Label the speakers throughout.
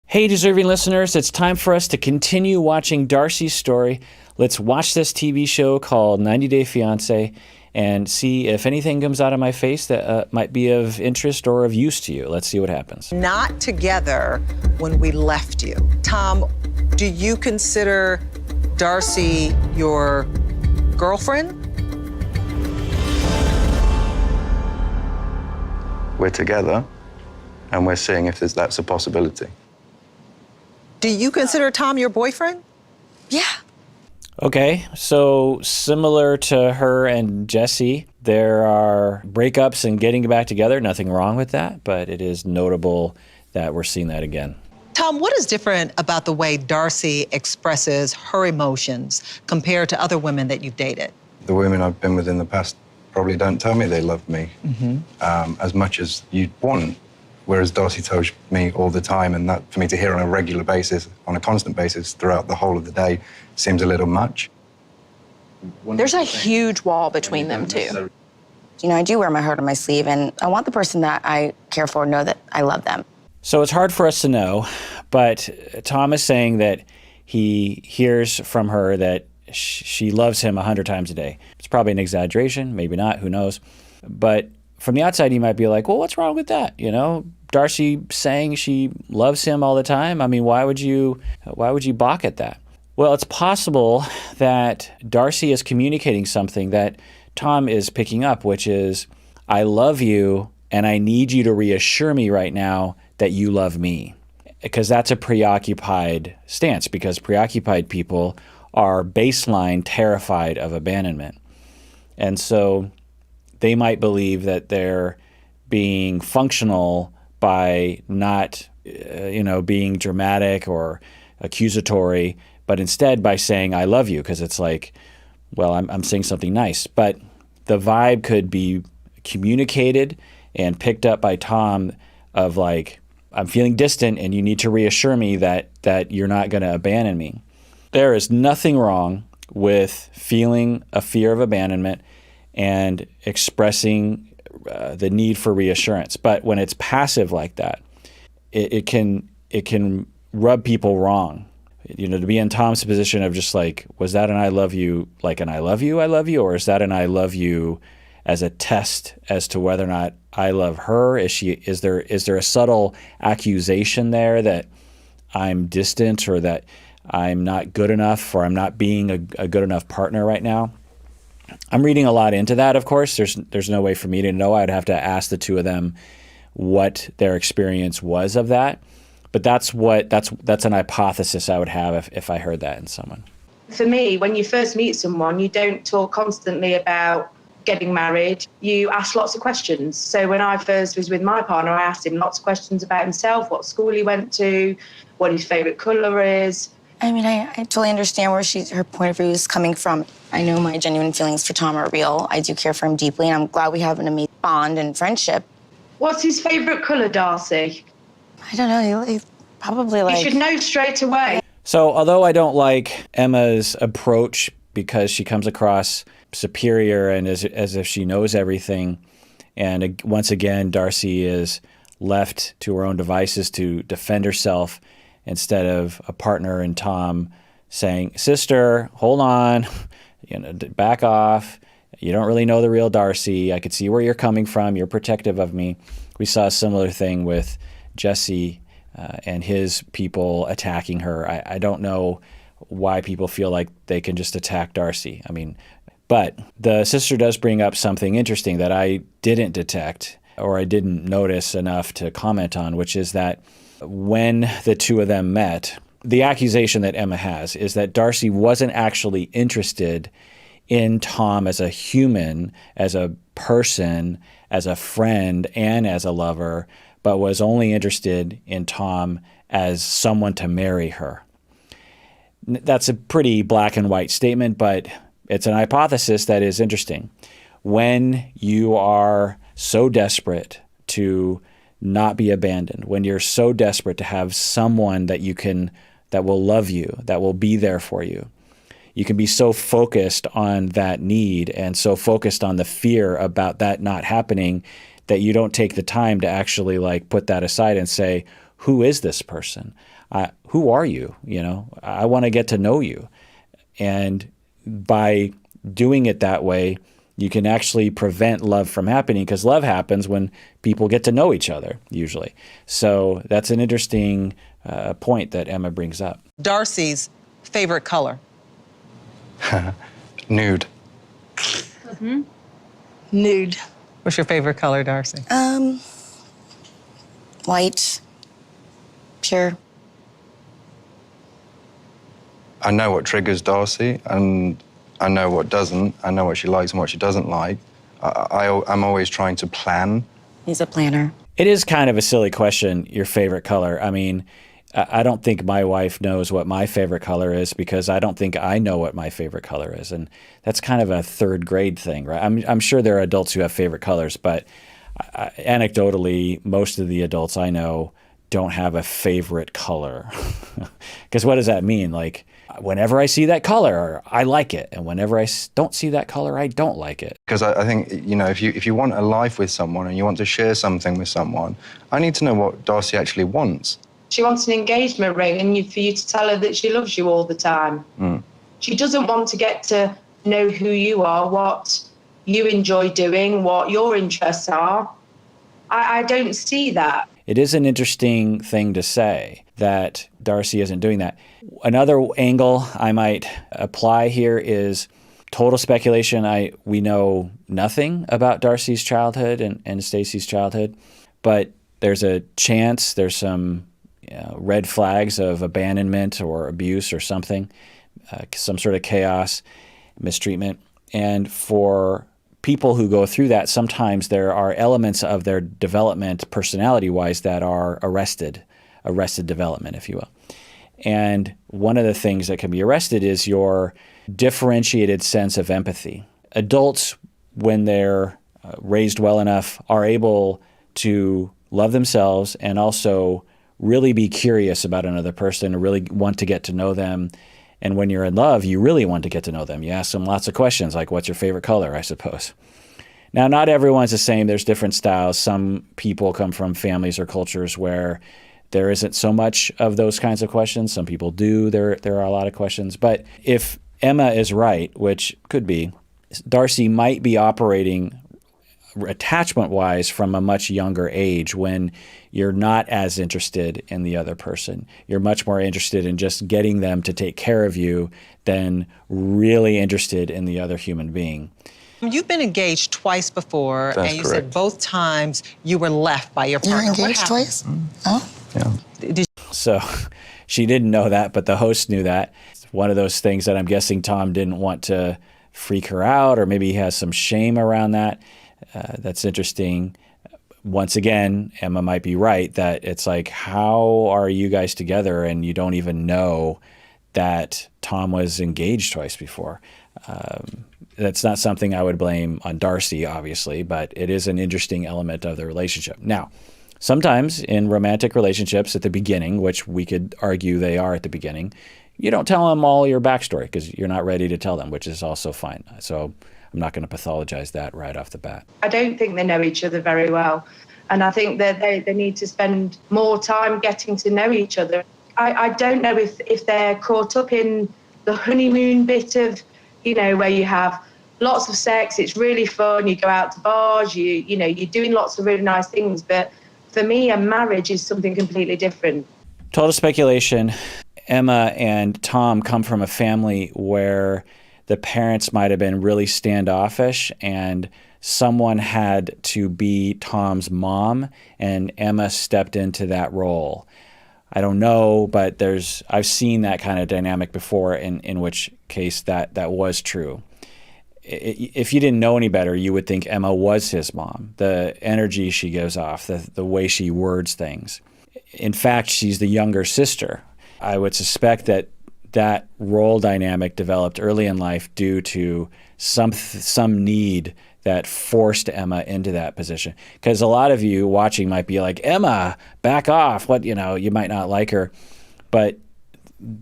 Speaker 1: Hey, deserving listeners, it's time for us to continue watching Darcey's story. Let's watch this TV show called 90 Day Fiancé and see if anything comes out of my face that might be of interest or of use to you. Let's see what happens.
Speaker 2: Not together when we left you. Tom, do you consider Darcey your girlfriend?
Speaker 3: We're together, and we're seeing if that's a possibility.
Speaker 2: Do you consider Tom your boyfriend?
Speaker 4: Yeah.
Speaker 1: Okay, so similar to her and Jesse, there are breakups and getting back together. Nothing wrong with that, but it is notable that we're seeing that again.
Speaker 2: Tom, what is different about the way Darcey expresses her emotions compared to other women that you've dated?
Speaker 3: The women I've been with in the past probably don't tell me they love me as much as you'd want. Whereas Darcey tells me all the time, and that for me to hear on a regular basis, on a constant basis throughout the whole of the day, seems a little much.
Speaker 4: There's a huge wall between them two.
Speaker 5: You know, I do wear my heart on my sleeve, and I want the person that I care for to know that I love them.
Speaker 1: So it's hard for us to know, but Tom is saying that he hears from her that she loves him 100 times a day. It's probably an exaggeration, maybe not, who knows. But from the outside, you might be like, well, what's wrong with that? You know, Darcey saying she loves him all the time. I mean, why would you balk at that? Well, it's possible that Darcey is communicating something that Tom is picking up, which is, I love you, and I need you to reassure me right now that you love me. Because that's a preoccupied stance, because preoccupied people are baseline terrified of abandonment. And so they might believe that they're being functional by not, being dramatic or accusatory, but instead by saying, I love you, because it's like, well, I'm saying something nice. But the vibe could be communicated and picked up by Tom of like, I'm feeling distant and you need to reassure me that you're not going to abandon me. There is nothing wrong with feeling a fear of abandonment and expressing the need for reassurance. But when it's passive like that, it can rub people wrong. You know, to be in Tom's position of just like, was that an I love you, like an I love you, or is that an I love you as a test as to whether or not I love her? Is there a subtle accusation there that I'm distant or that I'm not good enough or I'm not being a good enough partner right now? I'm reading a lot into that, of course. There's no way for me to know. I'd have to ask the two of them what their experience was of that. But that's an hypothesis I would have if I heard that in someone.
Speaker 6: For me, when you first meet someone, you don't talk constantly about getting married. You ask lots of questions. So when I first was with my partner, I asked him lots of questions about himself, what school he went to, what his favourite colour is.
Speaker 5: I mean, I totally understand where her point of view is coming from. I know my genuine feelings for Tom are real. I do care for him deeply, and I'm glad we have an amazing bond and friendship.
Speaker 6: What's his favourite colour, Darcey?
Speaker 5: I don't know, he probably like...
Speaker 6: You should know straight away.
Speaker 1: So although I don't like Emma's approach because she comes across superior and as if she knows everything, and once again, Darcey is left to her own devices to defend herself instead of a partner in Tom saying, sister, hold on, back off. You don't really know the real Darcey. I could see where you're coming from. You're protective of me. We saw a similar thing with Jesse and his people attacking her. I don't know why people feel like they can just attack Darcey. I mean, but the sister does bring up something interesting that I didn't detect or I didn't notice enough to comment on, which is that when the two of them met, the accusation that Emma has is that Darcey wasn't actually interested in Tom as a human, as a person, as a friend, and as a lover, but was only interested in Tom as someone to marry her. That's a pretty black and white statement, but it's an hypothesis that is interesting. When you are so desperate to not be abandoned, when you're so desperate to have someone that will love you, that will be there for you, you can be so focused on that need and so focused on the fear about that not happening that you don't take the time to actually like put that aside and say, who is this person? Who are you? You know, I want to get to know you. And by doing it that way, you can actually prevent love from happening, because love happens when people get to know each other, usually. So that's an interesting point that Emma brings up.
Speaker 2: Darcey's favorite color?
Speaker 3: Nude.
Speaker 7: Nude.
Speaker 2: What's your favorite color, Darcey?
Speaker 5: White, pure.
Speaker 3: I know what triggers Darcey, and I know what doesn't. I know what she likes and what she doesn't like. I'm always trying to plan.
Speaker 5: He's a planner.
Speaker 1: It is kind of a silly question, your favorite color. I mean, I don't think my wife knows what my favorite color is, because I don't think I know what my favorite color is. And that's kind of a third grade thing, right? I'm sure there are adults who have favorite colors, but anecdotally, most of the adults I know don't have a favorite color. Because what does that mean? Like, whenever I see that color, I like it. And whenever I don't see that color, I don't like it.
Speaker 3: Because I think, you know, if you want a life with someone and you want to share something with someone, I need to know what Darcey actually wants.
Speaker 6: She wants an engagement ring and for you to tell her that she loves you all the time. She doesn't want to get to know who you are, what you enjoy doing, what your interests are. I don't see that.
Speaker 1: It is an interesting thing to say that Darcey isn't doing that. Another angle I might apply here is total speculation. We know nothing about Darcey's childhood and Stacy's childhood, but there's a chance there's some red flags of abandonment or abuse or something, some sort of chaos, mistreatment. And for people who go through that, sometimes there are elements of their development personality-wise that are arrested development, if you will. And one of the things that can be arrested is your differentiated sense of empathy. Adults, when they're raised well enough, are able to love themselves and also really be curious about another person and really want to get to know them. And when you're in love, you really want to get to know them. You ask them lots of questions, like, what's your favorite color, I suppose. Now, not everyone's the same. There's different styles. Some people come from families or cultures where there isn't so much of those kinds of questions. Some people do. There are a lot of questions. But if Emma is right, which could be, Darcey might be operating attachment-wise from a much younger age, when you're not as interested in the other person. You're much more interested in just getting them to take care of you than really interested in the other human being.
Speaker 2: You've been engaged twice before,
Speaker 3: That's
Speaker 2: and you
Speaker 3: correct.
Speaker 2: said both times you were left by your partner.
Speaker 5: You're
Speaker 2: What
Speaker 5: engaged
Speaker 2: happened?
Speaker 5: twice? Oh.
Speaker 3: Yeah.
Speaker 1: So she didn't know that, but the host knew that. It's one of those things that I'm guessing Tom didn't want to freak her out, or maybe he has some shame around that. That's interesting. Once again, Emma might be right that it's like, how are you guys together and you don't even know that Tom was engaged twice before? That's not something I would blame on Darcey, obviously, but it is an interesting element of the relationship. Now, sometimes in romantic relationships at the beginning, which we could argue they are at the beginning, you don't tell them all your backstory because you're not ready to tell them, which is also fine. So I'm not going to pathologize that right off the bat.
Speaker 6: I don't think they know each other very well. And I think that they need to spend more time getting to know each other. I don't know if they're caught up in the honeymoon bit of, you know, where you have lots of sex, it's really fun, you go out to bars, you know, you're doing lots of really nice things. But for me, a marriage is something completely different.
Speaker 1: Total speculation. Emma and Tom come from a family where the parents might have been really standoffish and someone had to be Tom's mom, and Emma stepped into that role. I don't know, but I've seen that kind of dynamic before in which case that was true. If you didn't know any better, you would think Emma was his mom. The energy she gives off, the way she words things. In fact, she's the younger sister. I would suspect that role dynamic developed early in life due to some need that forced Emma into that position. Because a lot of you watching might be like, Emma, back off. What, you know, you might not like her. But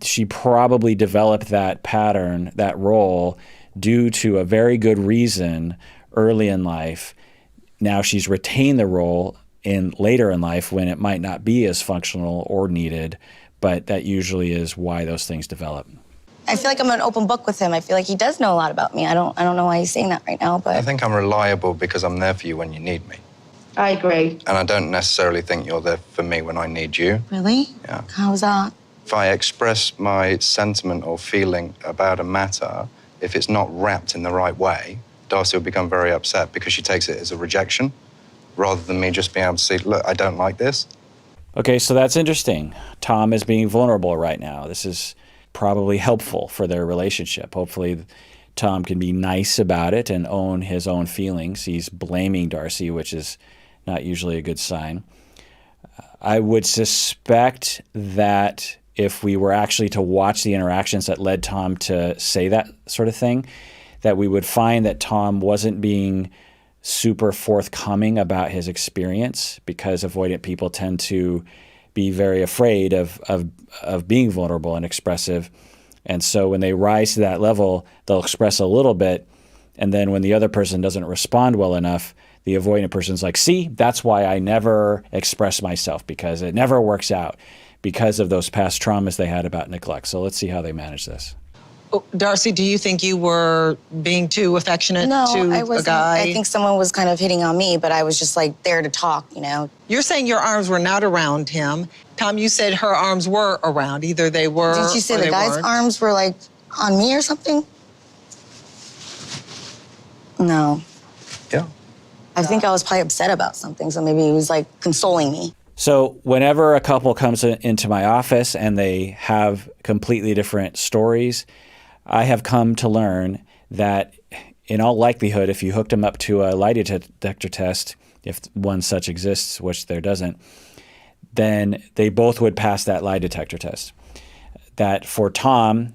Speaker 1: she probably developed that pattern, that role, due to a very good reason early in life. Now she's retained the role in later in life when it might not be as functional or needed, but that usually is why those things develop.
Speaker 5: I feel like I'm an open book with him. I feel like he does know a lot about me. I don't know why he's saying that right now, but
Speaker 3: I think I'm reliable because I'm there for you when you need me.
Speaker 6: I agree.
Speaker 3: And I don't necessarily think you're there for me when I need you.
Speaker 5: Really?
Speaker 3: Yeah.
Speaker 5: How's that?
Speaker 3: If I express my sentiment or feeling about a matter, if it's not wrapped in the right way, Darcey will become very upset because she takes it as a rejection rather than me just being able to say, look, I don't like this.
Speaker 1: Okay, so that's interesting. Tom is being vulnerable right now. This is probably helpful for their relationship. Hopefully, Tom can be nice about it and own his own feelings. He's blaming Darcey, which is not usually a good sign. I would suspect that if we were actually to watch the interactions that led Tom to say that sort of thing, that we would find that Tom wasn't being super forthcoming about his experience, because avoidant people tend to be very afraid of being vulnerable and expressive. And so when they rise to that level, they'll express a little bit. And then when the other person doesn't respond well enough, the avoidant person's like, see, that's why I never express myself, because it never works out because of those past traumas they had about neglect. So let's see how they manage this.
Speaker 2: Oh, Darcey, do you think you were being too affectionate
Speaker 5: No,
Speaker 2: to
Speaker 5: I
Speaker 2: a
Speaker 5: wasn't.
Speaker 2: guy?
Speaker 5: I think someone was kind of hitting on me, but I was just like there to talk, you know?
Speaker 2: You're saying your arms were not around him. Tom, you said her arms were around. Either they were
Speaker 5: Did you say
Speaker 2: or
Speaker 5: the
Speaker 2: they
Speaker 5: guy's
Speaker 2: weren't.
Speaker 5: arms were like on me or something? No.
Speaker 3: Yeah.
Speaker 5: I think I was probably upset about something, so maybe he was like consoling me.
Speaker 1: So whenever a couple comes into my office and they have completely different stories, I have come to learn that in all likelihood, if you hooked them up to a lie detector test, if one such exists, which there doesn't, then they both would pass that lie detector test. That for Tom,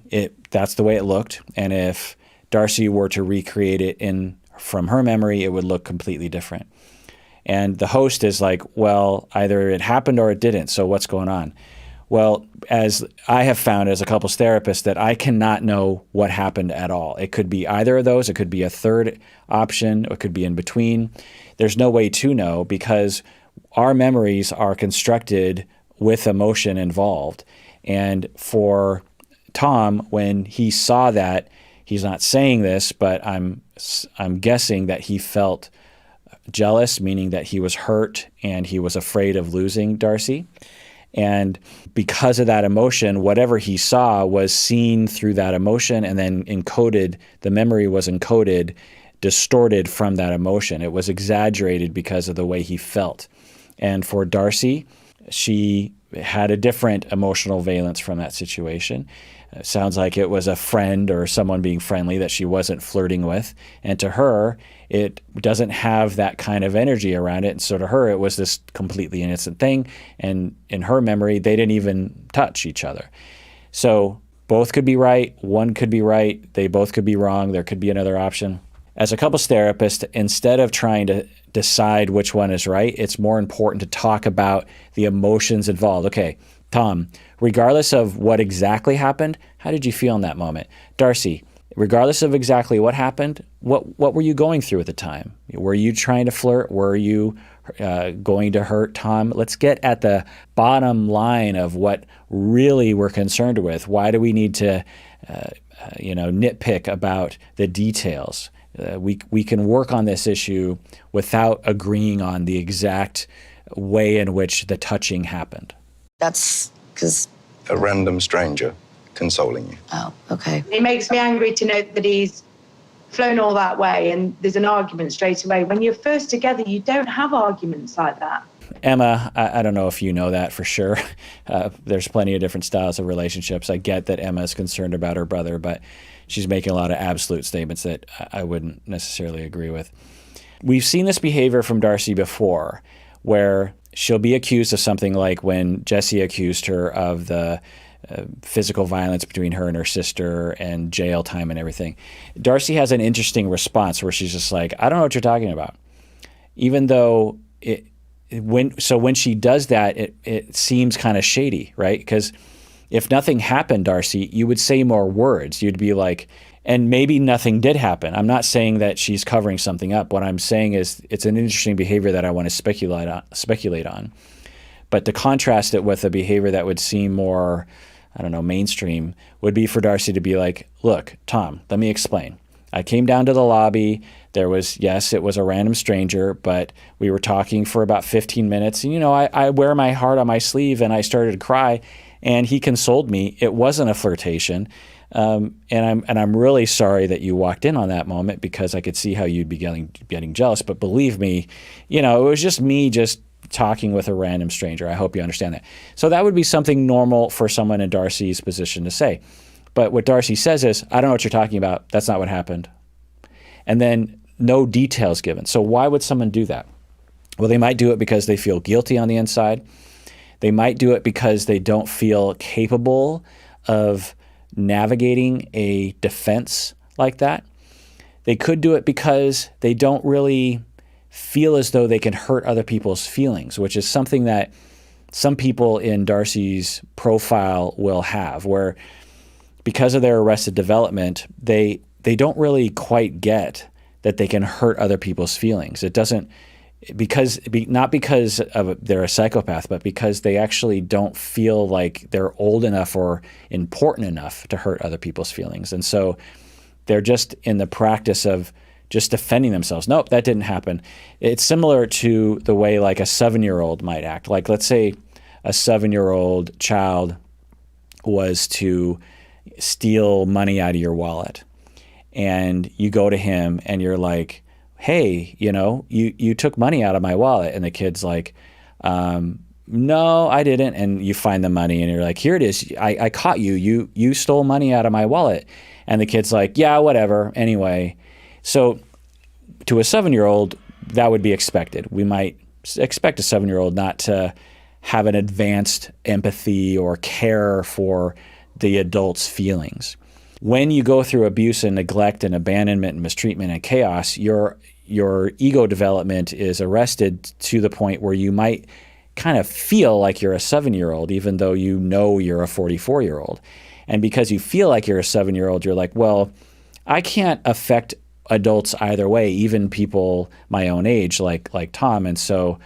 Speaker 1: that's the way it looked. And if Darcey were to recreate it from her memory, it would look completely different. And the host is like, well, either it happened or it didn't, so what's going on? Well, as I have found as a couples therapist, that I cannot know what happened at all. It could be either of those. It could be a third option. It could be in between. There's no way to know, because our memories are constructed with emotion involved. And for Tom, when he saw that, he's not saying this, but I'm guessing that he felt jealous, meaning that he was hurt and he was afraid of losing Darcey. And because of that emotion, whatever he saw was seen through that emotion and then encoded. The memory was encoded, distorted from that emotion. It was exaggerated because of the way he felt. And for Darcey, she had a different emotional valence from that situation. It sounds like it was a friend or someone being friendly that she wasn't flirting with. And to her, it doesn't have that kind of energy around it. And so to her, it was this completely innocent thing. And in her memory, they didn't even touch each other. So both could be right. One could be right. They both could be wrong. There could be another option. As a couples therapist, instead of trying to decide which one is right, it's more important to talk about the emotions involved. Okay, Tom, regardless of what exactly happened, how did you feel in that moment? Darcey, regardless of exactly what happened, what were you going through at the time? Were you trying to flirt? Were you going to hurt Tom? Let's get at the bottom line of what really we're concerned with. Why do we need to nitpick about the details? We can work on this issue without agreeing on the exact way in which the touching happened.
Speaker 5: That's because...
Speaker 3: A random stranger consoling you.
Speaker 5: Oh, okay.
Speaker 6: It makes me angry to know that he's flown all that way and there's an argument straight away. When you're first together, you don't have arguments like that.
Speaker 1: Emma, I don't know if you know that for sure. There's plenty of different styles of relationships. I get that Emma is concerned about her brother, but she's making a lot of absolute statements that I wouldn't necessarily agree with. We've seen this behavior from Darcey before, where she'll be accused of something like when Jesse accused her of the physical violence between her and her sister and jail time and everything. Darcey has an interesting response where she's just like, I don't know what you're talking about. Even though when she does that, it seems kind of shady, right? Because if nothing happened, Darcey, you would say more words. You'd be like, and maybe nothing did happen. I'm not saying that she's covering something up. What I'm saying is it's an interesting behavior that I want to speculate on. But to contrast it with a behavior that would seem more, I don't know, mainstream, would be for Darcey to be like, look, Tom, let me explain. I came down to the lobby. There was, yes, it was a random stranger, but we were talking for about 15 minutes. And, I wear my heart on my sleeve, and I started to cry, and he consoled me. It wasn't a flirtation. And I'm really sorry that you walked in on that moment, because I could see how you'd be getting jealous. But believe me, it was just me talking with a random stranger. I hope you understand that. So that would be something normal for someone in Darcey's position to say. But what Darcey says is, I don't know what you're talking about. That's not what happened. And then no details given. So why would someone do that? Well, they might do it because they feel guilty on the inside. They might do it because they don't feel capable of navigating a defense like that. They could do it because they don't really feel as though they can hurt other people's feelings, which is something that some people in Darcey's profile will have, where because of their arrested development, they don't really quite get that they can hurt other people's feelings. It doesn't, not because they're a psychopath, but because they actually don't feel like they're old enough or important enough to hurt other people's feelings. And so they're just in the practice of just defending themselves. Nope, that didn't happen. It's similar to the way like a 7-year-old might act. Like, let's say a 7-year-old child was to steal money out of your wallet, and you go to him and you're like, hey, you took money out of my wallet. And the kid's like, no, I didn't. And you find the money and you're like, here it is. I caught you. You stole money out of my wallet. And the kid's like, yeah, whatever. Anyway. So to a 7-year-old, that would be expected. We might expect a 7-year-old not to have an advanced empathy or care for the adult's feelings. When you go through abuse and neglect and abandonment and mistreatment and chaos, your ego development is arrested to the point where you might kind of feel like you're a 7-year-old, even though you're a 44-year-old. And because you feel like you're a 7-year-old, you're like, well, I can't affect adults either way, even people my own age, like Tom. And so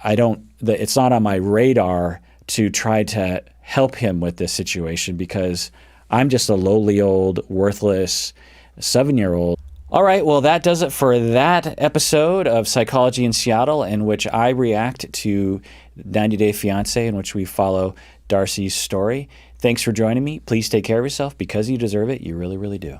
Speaker 1: it's not on my radar to try to help him with this situation, because I'm just a lowly old, worthless 7-year-old. All right, well, that does it for that episode of Psychology in Seattle, in which I react to 90 Day Fiancé, in which we follow Darcey's story. Thanks for joining me. Please take care of yourself, because you deserve it. You really, really do.